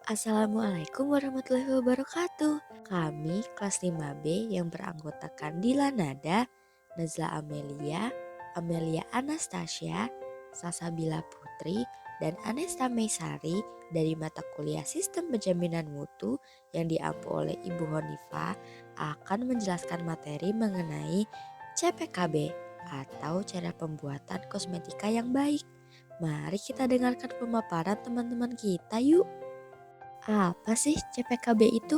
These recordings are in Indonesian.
Assalamualaikum warahmatullahi wabarakatuh. Kami kelas 5B yang beranggotakan Dila Nada, Nazla Amelia, Amelia Anastasia, Salsabila Putri, dan Anesta Meisari dari mata kuliah Sistem Penjaminan Mutu yang diampu oleh Ibu Honifah akan menjelaskan materi mengenai CPKB atau cara pembuatan kosmetika yang baik. Mari kita dengarkan pemaparan teman-teman kita yuk. Apa sih CPKB itu?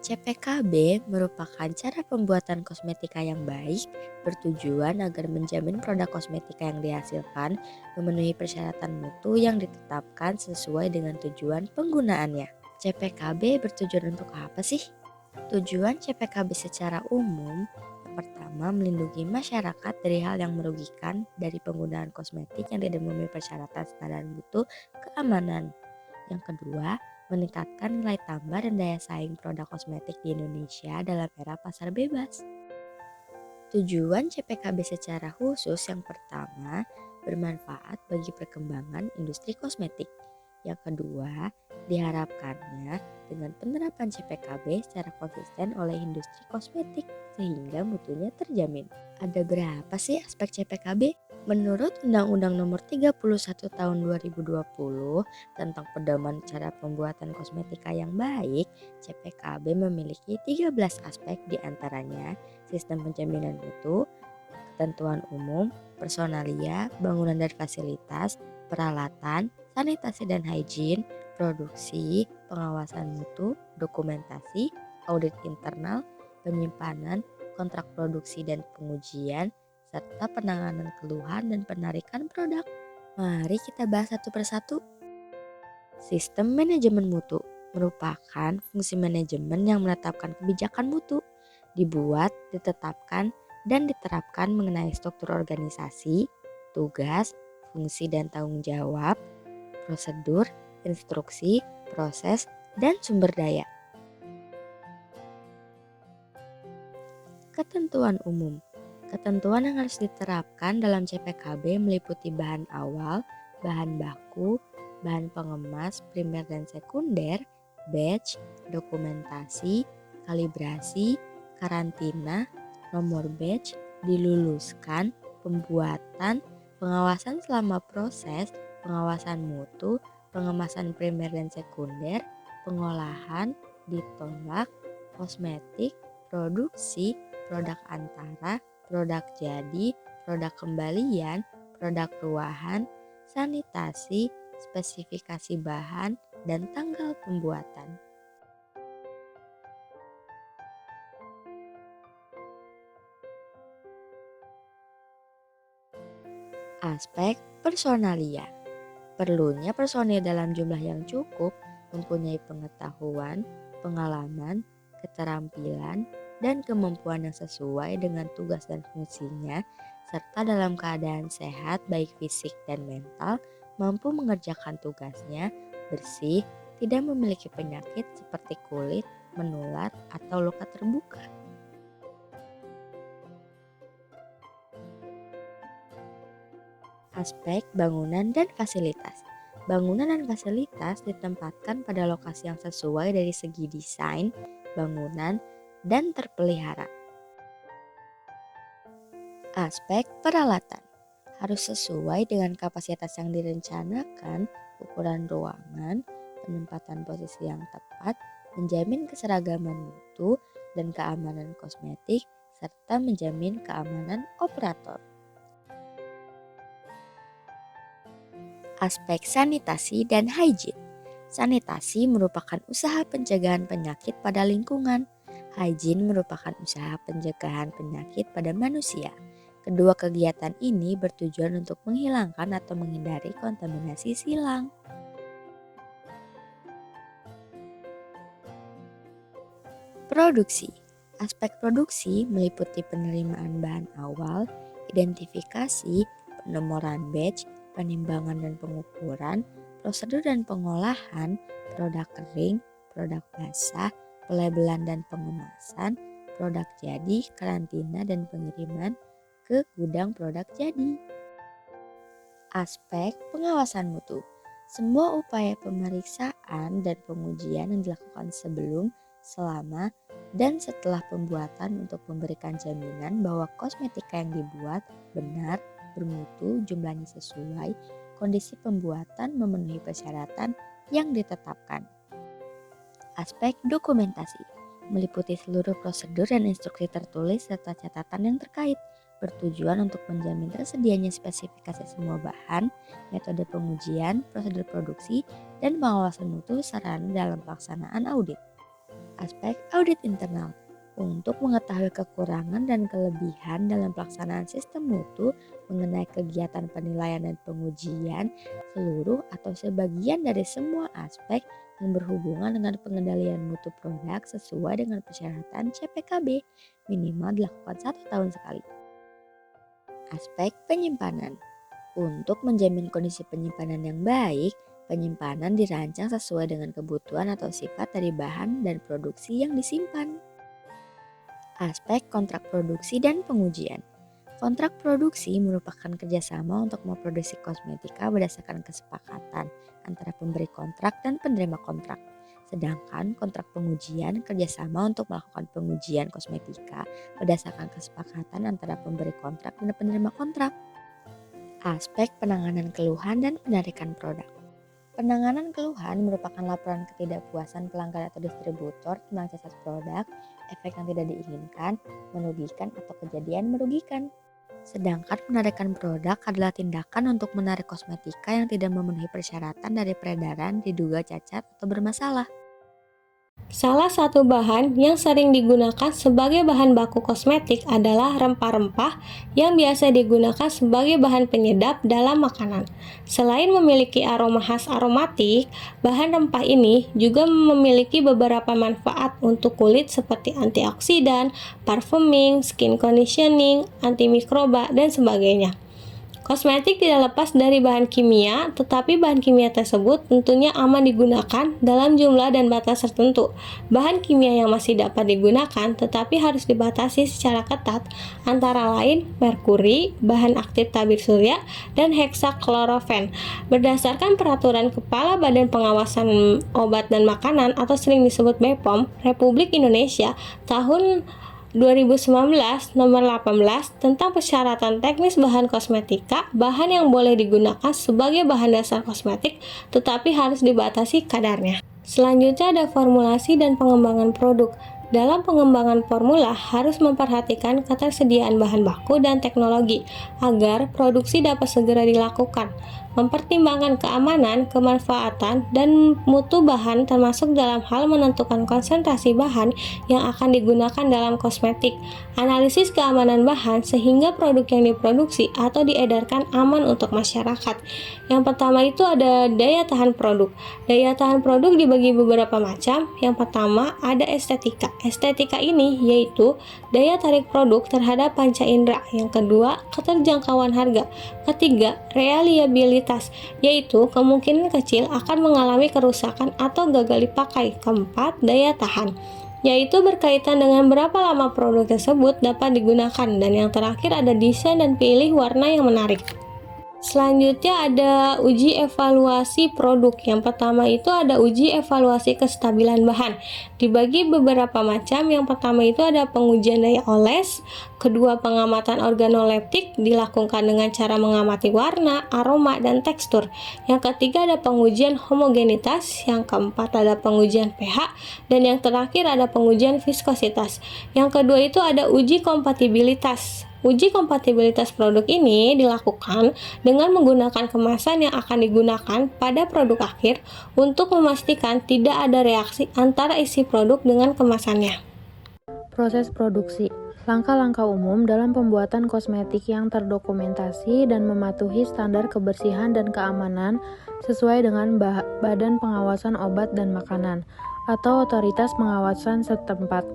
CPKB merupakan cara pembuatan kosmetika yang baik bertujuan agar menjamin produk kosmetika yang dihasilkan memenuhi persyaratan mutu yang ditetapkan sesuai dengan tujuan penggunaannya. CPKB bertujuan untuk apa sih? Tujuan CPKB secara umum yang pertama melindungi masyarakat dari hal yang merugikan dari penggunaan kosmetik yang tidak memenuhi persyaratan standar mutu keamanan. Yang kedua, meningkatkan nilai tambah dan daya saing produk kosmetik di Indonesia dalam era pasar bebas. Tujuan CPKB secara khusus yang pertama, bermanfaat bagi perkembangan industri kosmetik. Yang kedua, diharapkannya dengan penerapan CPKB secara konsisten oleh industri kosmetik sehingga mutunya terjamin. Ada berapa sih aspek CPKB? Menurut Undang-Undang Nomor 31 Tahun 2020 tentang pedoman cara pembuatan kosmetika yang baik, CPKB memiliki 13 aspek diantaranya sistem penjaminan mutu, ketentuan umum, personalia, bangunan dan fasilitas, peralatan, sanitasi dan hygiene, produksi, pengawasan mutu, dokumentasi, audit internal, penyimpanan, kontrak produksi dan pengujian, serta penanganan keluhan dan penarikan produk. Mari kita bahas satu persatu. Sistem manajemen mutu merupakan fungsi manajemen yang menetapkan kebijakan mutu, dibuat, ditetapkan, dan diterapkan mengenai struktur organisasi, tugas, fungsi dan tanggung jawab, prosedur, instruksi, proses, dan sumber daya. Ketentuan umum. Ketentuan yang harus diterapkan dalam CPKB meliputi bahan awal, bahan baku, bahan pengemas primer dan sekunder, batch, dokumentasi, kalibrasi, karantina, nomor batch, diluluskan, pembuatan, pengawasan selama proses, pengawasan mutu, pengemasan primer dan sekunder, pengolahan, ditolak, kosmetik, produksi, produk antara, produk jadi, produk kembalian, produk ruahan, sanitasi, spesifikasi bahan, dan tanggal pembuatan. Aspek personalia. Perlunya personil dalam jumlah yang cukup mempunyai pengetahuan, pengalaman, keterampilan, dan kemampuan yang sesuai dengan tugas dan fungsinya, serta dalam keadaan sehat baik fisik dan mental, mampu mengerjakan tugasnya, bersih, tidak memiliki penyakit seperti kulit, menular, atau luka terbuka. Aspek bangunan dan fasilitas. Bangunan dan fasilitas ditempatkan pada lokasi yang sesuai dari segi desain, bangunan, dan terpelihara. Aspek peralatan harus sesuai dengan kapasitas yang direncanakan, ukuran ruangan, penempatan posisi yang tepat, menjamin keseragaman mutu dan keamanan kosmetik, serta menjamin keamanan operator. Aspek sanitasi dan hygiene. Sanitasi merupakan usaha pencegahan penyakit pada lingkungan. Hygiene merupakan usaha pencegahan penyakit pada manusia. Kedua kegiatan ini bertujuan untuk menghilangkan atau menghindari kontaminasi silang. Produksi. Aspek produksi meliputi penerimaan bahan awal, identifikasi, penomoran batch, penimbangan dan pengukuran, prosedur dan pengolahan, produk kering, produk basah, pelabelan dan pengemasan, produk jadi, karantina dan pengiriman ke gudang produk jadi. Aspek pengawasan mutu. Semua upaya pemeriksaan dan pengujian yang dilakukan sebelum, selama, dan setelah pembuatan untuk memberikan jaminan bahwa kosmetika yang dibuat benar, bermutu, jumlahnya sesuai, kondisi pembuatan memenuhi persyaratan yang ditetapkan. Aspek dokumentasi meliputi seluruh prosedur dan instruksi tertulis serta catatan yang terkait, bertujuan untuk menjamin tersedianya spesifikasi semua bahan, metode pengujian, prosedur produksi, dan pengawasan mutu sarana dalam pelaksanaan audit. Aspek audit internal untuk mengetahui kekurangan dan kelebihan dalam pelaksanaan sistem mutu mengenai kegiatan penilaian dan pengujian seluruh atau sebagian dari semua aspek yang berhubungan dengan pengendalian mutu produk sesuai dengan persyaratan CPKB minimal dilakukan 1 tahun sekali. Aspek penyimpanan untuk menjamin kondisi penyimpanan yang baik, penyimpanan dirancang sesuai dengan kebutuhan atau sifat dari bahan dan produksi yang disimpan. Aspek kontrak produksi dan pengujian. Kontrak produksi merupakan kerjasama untuk memproduksi kosmetika berdasarkan kesepakatan antara pemberi kontrak dan penerima kontrak. Sedangkan kontrak pengujian kerjasama untuk melakukan pengujian kosmetika berdasarkan kesepakatan antara pemberi kontrak dan penerima kontrak. Aspek penanganan keluhan dan penarikan produk. Penanganan keluhan merupakan laporan ketidakpuasan pelanggan atau distributor tentang cacat produk, efek yang tidak diinginkan, merugikan atau kejadian merugikan. Sedangkan penarikan produk adalah tindakan untuk menarik kosmetika yang tidak memenuhi persyaratan dari peredaran diduga cacat atau bermasalah. Salah satu bahan yang sering digunakan sebagai bahan baku kosmetik adalah rempah-rempah yang biasa digunakan sebagai bahan penyedap dalam makanan. Selain memiliki aroma khas aromatik, bahan rempah ini juga memiliki beberapa manfaat untuk kulit seperti antioksidan, parfuming, skin conditioning, antimikroba, dan sebagainya. Kosmetik tidak lepas dari bahan kimia, tetapi bahan kimia tersebut tentunya aman digunakan dalam jumlah dan batas tertentu. Bahan kimia yang masih dapat digunakan tetapi harus dibatasi secara ketat, antara lain merkuri, bahan aktif tabir surya, dan heksaklorofen. Berdasarkan peraturan Kepala Badan Pengawasan Obat dan Makanan atau sering disebut BPOM, Republik Indonesia tahun 2019 nomor 18 tentang persyaratan teknis bahan kosmetika, bahan yang boleh digunakan sebagai bahan dasar kosmetik tetapi harus dibatasi kadarnya. Selanjutnya ada formulasi dan pengembangan produk. Dalam pengembangan formula harus memperhatikan ketersediaan bahan baku dan teknologi agar produksi dapat segera dilakukan. Mempertimbangkan keamanan, kemanfaatan, dan mutu bahan termasuk dalam hal menentukan konsentrasi bahan yang akan digunakan dalam kosmetik. Analisis keamanan bahan sehingga produk yang diproduksi atau diedarkan aman untuk masyarakat. Yang pertama itu ada daya tahan produk. Daya tahan produk dibagi beberapa macam. Yang pertama ada estetika. Estetika ini yaitu daya tarik produk terhadap panca indera. Yang kedua, keterjangkauan harga. Ketiga, reliabilitas, yaitu kemungkinan kecil akan mengalami kerusakan atau gagal dipakai. Keempat, daya tahan, yaitu berkaitan dengan berapa lama produk tersebut dapat digunakan. Dan yang terakhir ada desain dan pilih warna yang menarik. Selanjutnya ada uji evaluasi produk. Yang pertama itu ada uji evaluasi kestabilan bahan. Dibagi beberapa macam. Yang pertama itu ada pengujian daya oles. Kedua, pengamatan organoleptik dilakukan dengan cara mengamati warna, aroma, dan tekstur. Yang ketiga ada pengujian homogenitas. Yang keempat ada pengujian pH. Dan yang terakhir ada pengujian viskositas. Yang kedua itu ada uji kompatibilitas. Uji kompatibilitas produk ini dilakukan dengan menggunakan kemasan yang akan digunakan pada produk akhir untuk memastikan tidak ada reaksi antara isi produk dengan kemasannya. Proses produksi. Langkah-langkah umum dalam pembuatan kosmetik yang terdokumentasi dan mematuhi standar kebersihan dan keamanan sesuai dengan Badan Pengawasan Obat dan Makanan atau Otoritas Pengawasan setempat.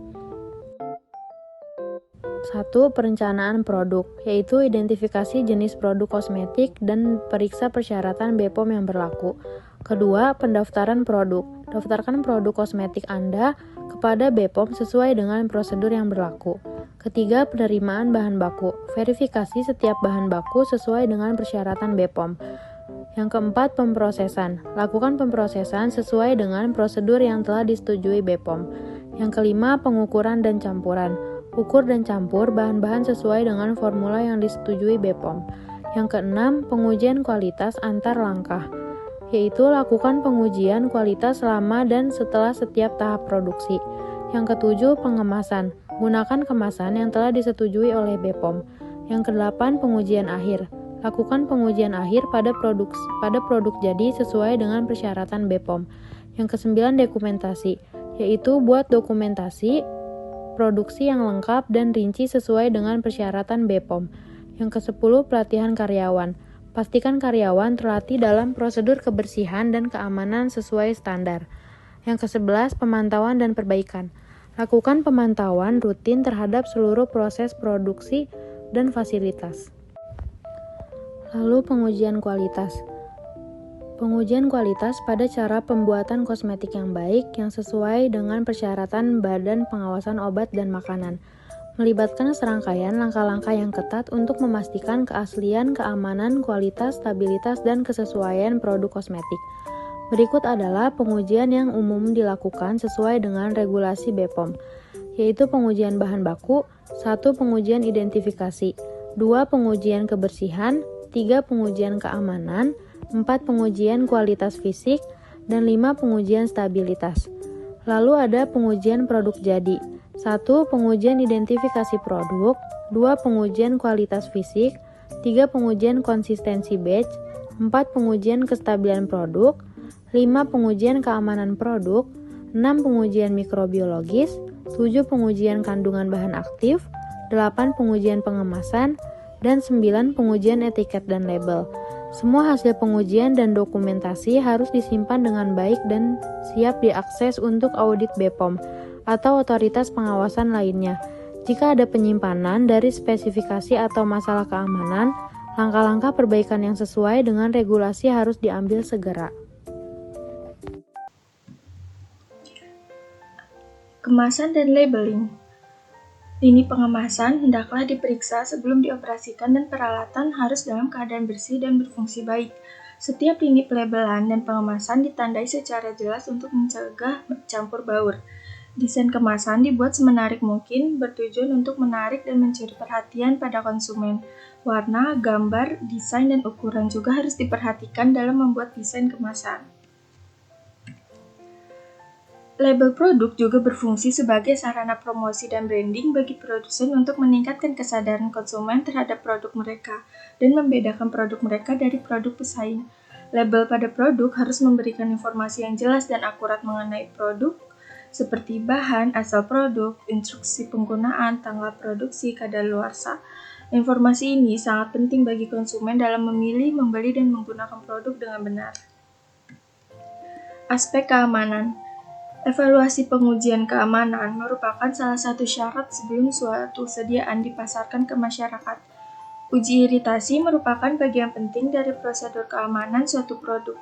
1. Perencanaan produk, yaitu identifikasi jenis produk kosmetik dan periksa persyaratan BPOM yang berlaku. Kedua, pendaftaran produk. Daftarkan produk kosmetik Anda kepada BPOM sesuai dengan prosedur yang berlaku. Ketiga, penerimaan bahan baku. Verifikasi setiap bahan baku sesuai dengan persyaratan BPOM. Yang keempat, pemrosesan. Lakukan pemrosesan sesuai dengan prosedur yang telah disetujui BPOM. Yang kelima, pengukuran dan campuran. Ukur dan campur bahan-bahan sesuai dengan formula yang disetujui BPOM. Yang keenam, pengujian kualitas antar langkah, yaitu lakukan pengujian kualitas selama dan setelah setiap tahap produksi. Yang ketujuh, pengemasan. Gunakan kemasan yang telah disetujui oleh BPOM. Yang kedelapan, pengujian akhir. Lakukan pengujian akhir pada produk jadi sesuai dengan persyaratan BPOM. Yang kesembilan, dokumentasi, yaitu buat dokumentasi produksi yang lengkap dan rinci sesuai dengan persyaratan BPOM. Yang kesepuluh, pelatihan karyawan. Pastikan karyawan terlatih dalam prosedur kebersihan dan keamanan sesuai standar. Yang kesebelas, pemantauan dan perbaikan. Lakukan pemantauan rutin terhadap seluruh proses produksi dan fasilitas. Lalu pengujian kualitas. Pengujian kualitas pada cara pembuatan kosmetik yang baik yang sesuai dengan persyaratan Badan Pengawasan Obat dan Makanan. Melibatkan serangkaian langkah-langkah yang ketat untuk memastikan keaslian, keamanan, kualitas, stabilitas, dan kesesuaian produk kosmetik. Berikut adalah pengujian yang umum dilakukan sesuai dengan regulasi BPOM, yaitu pengujian bahan baku, 1. Pengujian identifikasi, 2. Pengujian kebersihan, 3. Pengujian keamanan, 4. Pengujian kualitas fisik, dan 5. Pengujian stabilitas. Lalu ada pengujian produk jadi, 1. Pengujian identifikasi produk, 2. Pengujian kualitas fisik, 3. Pengujian konsistensi batch, 4. Pengujian kestabilan produk, 5. Pengujian keamanan produk, 6. Pengujian mikrobiologis, 7. Pengujian kandungan bahan aktif, 8. Pengujian pengemasan, dan 9. Pengujian etiket dan label. Semua hasil pengujian dan dokumentasi harus disimpan dengan baik dan siap diakses untuk audit BPOM atau otoritas pengawasan lainnya. Jika ada penyimpanan dari spesifikasi atau masalah keamanan, langkah-langkah perbaikan yang sesuai dengan regulasi harus diambil segera. Kemasan dan labeling. Lini pengemasan hendaklah diperiksa sebelum dioperasikan dan peralatan harus dalam keadaan bersih dan berfungsi baik. Setiap lini pelabelan dan pengemasan ditandai secara jelas untuk mencegah campur baur. Desain kemasan dibuat semenarik mungkin, bertujuan untuk menarik dan mencuri perhatian pada konsumen. Warna, gambar, desain, dan ukuran juga harus diperhatikan dalam membuat desain kemasan. Label produk juga berfungsi sebagai sarana promosi dan branding bagi produsen untuk meningkatkan kesadaran konsumen terhadap produk mereka dan membedakan produk mereka dari produk pesaing. Label pada produk harus memberikan informasi yang jelas dan akurat mengenai produk, seperti bahan, asal produk, instruksi penggunaan, tanggal produksi, kadaluarsa. Informasi ini sangat penting bagi konsumen dalam memilih, membeli, dan menggunakan produk dengan benar. Aspek keamanan. Evaluasi pengujian keamanan merupakan salah satu syarat sebelum suatu sediaan dipasarkan ke masyarakat. Uji iritasi merupakan bagian penting dari prosedur keamanan suatu produk.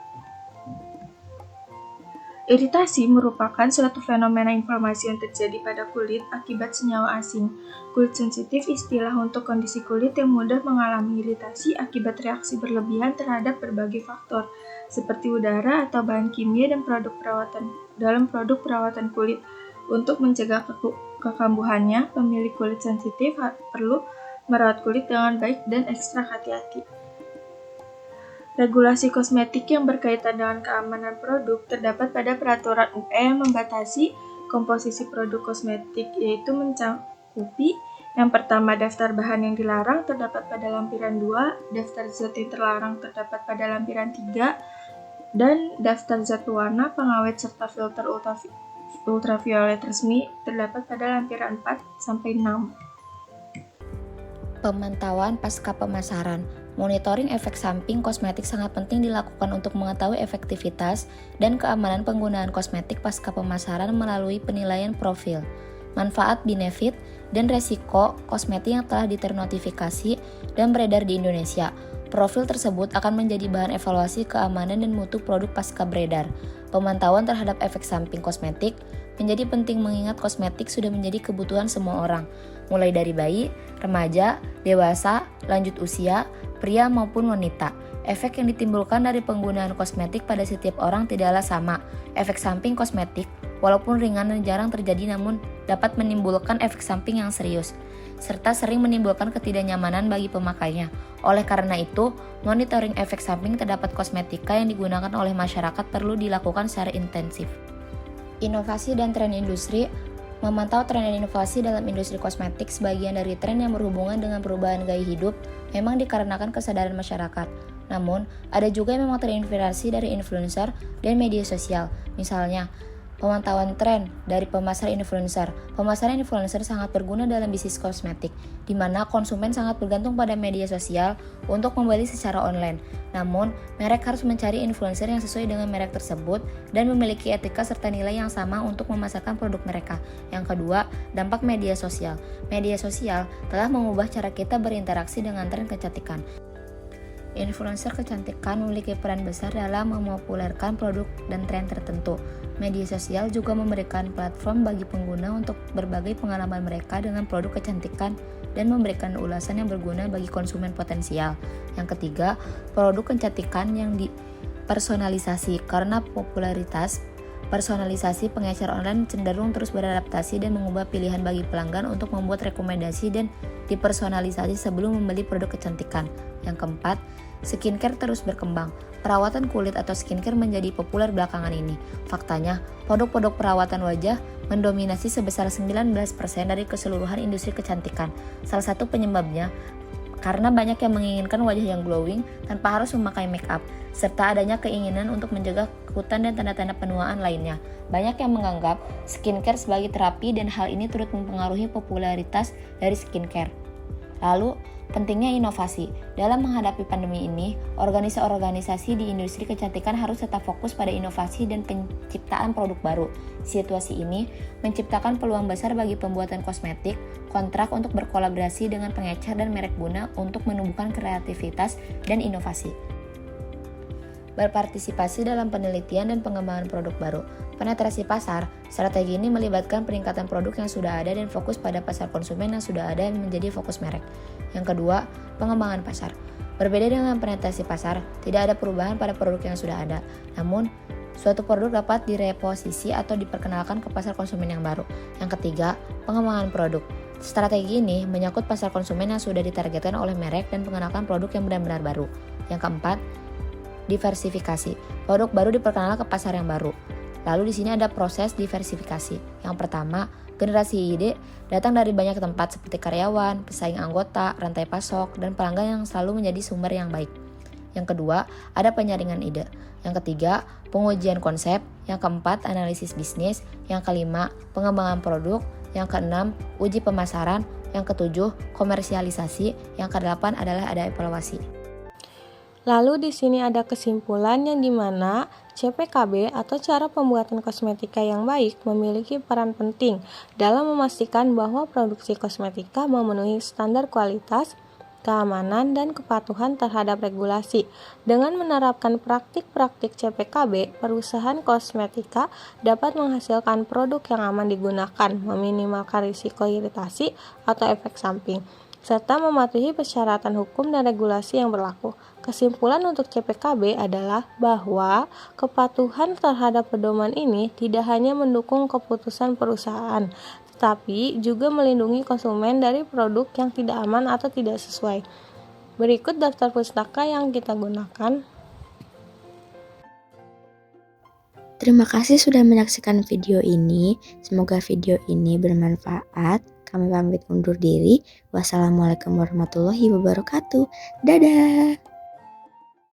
Iritasi merupakan suatu fenomena inflamasi yang terjadi pada kulit akibat senyawa asing. Kulit sensitif istilah untuk kondisi kulit yang mudah mengalami iritasi akibat reaksi berlebihan terhadap berbagai faktor, seperti udara atau bahan kimia dan produk perawatan kulit. Untuk mencegah kekambuhannya, pemilik kulit sensitif perlu merawat kulit dengan baik dan ekstra hati-hati. Regulasi kosmetik yang berkaitan dengan keamanan produk terdapat pada Peraturan UE yang membatasi komposisi produk kosmetik, yaitu mencakupi yang pertama, daftar bahan yang dilarang terdapat pada lampiran 2, daftar zat yang terlarang terdapat pada lampiran 3, dan daftar zat pewarna, pengawet, serta filter ultraviolet resmi terdapat pada lampiran 4-6. Pemantauan pasca pemasaran. Monitoring efek samping kosmetik sangat penting dilakukan untuk mengetahui efektivitas dan keamanan penggunaan kosmetik pasca pemasaran melalui penilaian profil, manfaat, benefit, dan resiko kosmetik yang telah diternotifikasi dan beredar di Indonesia. Profil tersebut akan menjadi bahan evaluasi keamanan dan mutu produk pasca beredar. Pemantauan terhadap efek samping kosmetik menjadi penting mengingat kosmetik sudah menjadi kebutuhan semua orang, mulai dari bayi, remaja, dewasa, lanjut usia, pria maupun wanita. Efek yang ditimbulkan dari penggunaan kosmetik pada setiap orang tidaklah sama. Efek samping kosmetik, walaupun ringan dan jarang terjadi, namun dapat menimbulkan efek samping yang serius, serta sering menimbulkan ketidaknyamanan bagi pemakainya. Oleh karena itu, monitoring efek samping terdapat kosmetika yang digunakan oleh masyarakat perlu dilakukan secara intensif. Inovasi dan tren industri. Memantau tren dan inovasi dalam industri kosmetik sebagian dari tren yang berhubungan dengan perubahan gaya hidup memang dikarenakan kesadaran masyarakat. Namun, ada juga yang memang terinspirasi dari influencer dan media sosial. Misalnya, pemantauan tren dari pemasar influencer. Pemasaran influencer sangat berguna dalam bisnis kosmetik, di mana konsumen sangat bergantung pada media sosial untuk membeli secara online. Namun, merek harus mencari influencer yang sesuai dengan merek tersebut dan memiliki etika serta nilai yang sama untuk memasarkan produk mereka. Yang kedua, dampak media sosial. Media sosial telah mengubah cara kita berinteraksi dengan tren kecantikan. Influencer kecantikan memiliki peran besar dalam mempopulerkan produk dan tren tertentu. Media sosial juga memberikan platform bagi pengguna untuk berbagi pengalaman mereka dengan produk kecantikan dan memberikan ulasan yang berguna bagi konsumen potensial. Yang ketiga, produk kecantikan yang dipersonalisasi. Karena popularitas personalisasi, pengecer online cenderung terus beradaptasi dan mengubah pilihan bagi pelanggan untuk membuat rekomendasi dan dipersonalisasi sebelum membeli produk kecantikan. Yang keempat, skincare terus berkembang. Perawatan kulit atau skincare menjadi populer belakangan ini. Faktanya, produk-produk perawatan wajah mendominasi sebesar 19% dari keseluruhan industri kecantikan. Salah satu penyebabnya karena banyak yang menginginkan wajah yang glowing tanpa harus memakai make up, serta adanya keinginan untuk menjaga kekutan dan tanda-tanda penuaan lainnya. Banyak yang menganggap skincare sebagai terapi dan hal ini turut mempengaruhi popularitas dari skincare. Lalu, pentingnya inovasi. Dalam menghadapi pandemi ini, organisasi-organisasi di industri kecantikan harus tetap fokus pada inovasi dan penciptaan produk baru. Situasi ini menciptakan peluang besar bagi pembuatan kosmetik, kontrak untuk berkolaborasi dengan pengecer dan merek guna untuk menumbuhkan kreativitas dan inovasi. Berpartisipasi dalam penelitian dan pengembangan produk baru. Penetrasi pasar, strategi ini melibatkan peningkatan produk yang sudah ada dan fokus pada pasar konsumen yang sudah ada dan menjadi fokus merek. Yang kedua, pengembangan pasar. Berbeda dengan penetrasi pasar, tidak ada perubahan pada produk yang sudah ada. Namun, suatu produk dapat direposisi atau diperkenalkan ke pasar konsumen yang baru. Yang ketiga, pengembangan produk. Strategi ini menyangkut pasar konsumen yang sudah ditargetkan oleh merek dan mengenalkan produk yang benar-benar baru. Yang keempat, diversifikasi. Produk baru diperkenalkan ke pasar yang baru. Lalu di sini ada proses diversifikasi. Yang pertama, generasi ide datang dari banyak tempat seperti karyawan, pesaing anggota, rantai pasok, dan pelanggan yang selalu menjadi sumber yang baik. Yang kedua, ada penyaringan ide. Yang ketiga, pengujian konsep. Yang keempat, analisis bisnis. Yang kelima, pengembangan produk. Yang keenam, uji pemasaran. Yang ketujuh, komersialisasi. Yang kedelapan adalah ada evaluasi. Lalu di sini ada kesimpulan yang dimana CPKB atau cara pembuatan kosmetika yang baik memiliki peran penting dalam memastikan bahwa produksi kosmetika memenuhi standar kualitas, keamanan, dan kepatuhan terhadap regulasi. Dengan menerapkan praktik-praktik CPKB, perusahaan kosmetika dapat menghasilkan produk yang aman digunakan, meminimalkan risiko iritasi atau efek samping, serta mematuhi persyaratan hukum dan regulasi yang berlaku. Kesimpulan untuk CPKB adalah bahwa kepatuhan terhadap pedoman ini tidak hanya mendukung keputusan perusahaan, tetapi juga melindungi konsumen dari produk yang tidak aman atau tidak sesuai. Berikut daftar pustaka yang kita gunakan. Terima kasih sudah menyaksikan video ini. Semoga video ini bermanfaat. Kami pamit undur diri. Wassalamualaikum warahmatullahi wabarakatuh. Dadah.